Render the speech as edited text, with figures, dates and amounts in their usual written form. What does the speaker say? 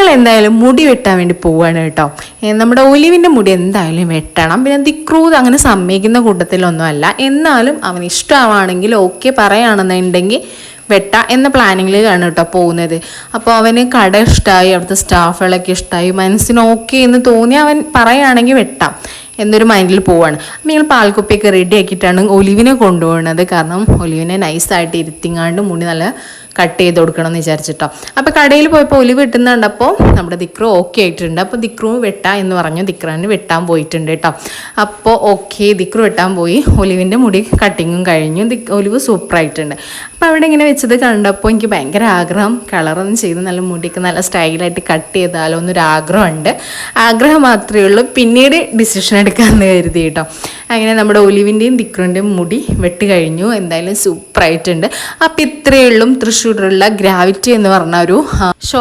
ഞങ്ങൾ എന്തായാലും മുടി വെട്ടാൻ വേണ്ടി പോവുകയാണ് കേട്ടോ. നമ്മുടെ ഒലിവിൻ്റെ മുടി എന്തായാലും വെട്ടണം. പിന്നെ ദിക്രു അങ്ങനെ സമ്മതിക്കുന്ന കൂട്ടത്തിലൊന്നും അല്ല, എന്നാലും അവന് ഇഷ്ടമാണെങ്കിൽ ഓക്കെ പറയുകയാണെന്നുണ്ടെങ്കിൽ വെട്ട എന്ന പ്ലാനിങ്ങിലാണ് കേട്ടോ പോകുന്നത്. അപ്പോൾ അവന് കട ഇഷ്ടമായി, അവിടുത്തെ സ്റ്റാഫുകളൊക്കെ ഇഷ്ടമായി, മനസ്സിന് ഓക്കെ എന്ന് തോന്നി അവൻ പറയുകയാണെങ്കിൽ വെട്ടാം എന്നൊരു മൈൻഡിൽ പോവാണ്. അപ്പം ഞങ്ങൾ പാൽക്കുപ്പിയൊക്കെ റെഡി ആക്കിയിട്ടാണ് ഒലിവിനെ കൊണ്ടുപോകുന്നത്. കാരണം ഒലിവിനെ നൈസായിട്ട് ഇരുത്തിങ്ങാണ്ട് മുടി നല്ല കട്ട് ചെയ്ത് കൊടുക്കണം എന്ന് വിചാരിച്ചിട്ടോ. അപ്പോൾ കടയിൽ പോയപ്പോൾ ഒലിവ് വെട്ടുന്നുണ്ടപ്പോൾ നമ്മുടെ ദിക്രു ഓക്കെ ആയിട്ടുണ്ട്. അപ്പോൾ ദിക്രു വെട്ടാ എന്ന് പറഞ്ഞു. ദിക്രാന് വെട്ടാൻ പോയിട്ടുണ്ട് കേട്ടോ. അപ്പോൾ ഓക്കെ ദിക്രു വെട്ടാൻ പോയി. ഒലിവിൻ്റെ മുടി കട്ടിങ്ങും കഴിഞ്ഞു. ഒലിവ് സൂപ്പറായിട്ടുണ്ട്. അപ്പോൾ അവിടെ ഇങ്ങനെ വെച്ചത് കണ്ടപ്പോൾ എനിക്ക് ഭയങ്കര ആഗ്രഹം, കളറൊന്നും ചെയ്ത് നല്ല മുടിയൊക്കെ നല്ല സ്റ്റൈലായിട്ട് കട്ട് ചെയ്താലോ എന്നൊരു ആഗ്രഹമുണ്ട്. ആഗ്രഹം മാത്രമേ ഉള്ളൂ, പിന്നീട് ഡിസിഷൻ എടുക്കാമെന്ന് കരുതി കേട്ടോ. അങ്ങനെ നമ്മുടെ ഒലിവിൻ്റെയും ദിക്രുവിൻ്റെയും മുടി വെട്ട് കഴിഞ്ഞു. എന്തായാലും സൂപ്പറായിട്ടുണ്ട്. അപ്പോൾ ഇത്രയേ ഉള്ളൂ തൃശ്ശൂരിലുള്ള ഗ്രാവിറ്റി എന്ന് പറഞ്ഞ ഒരു ഷോ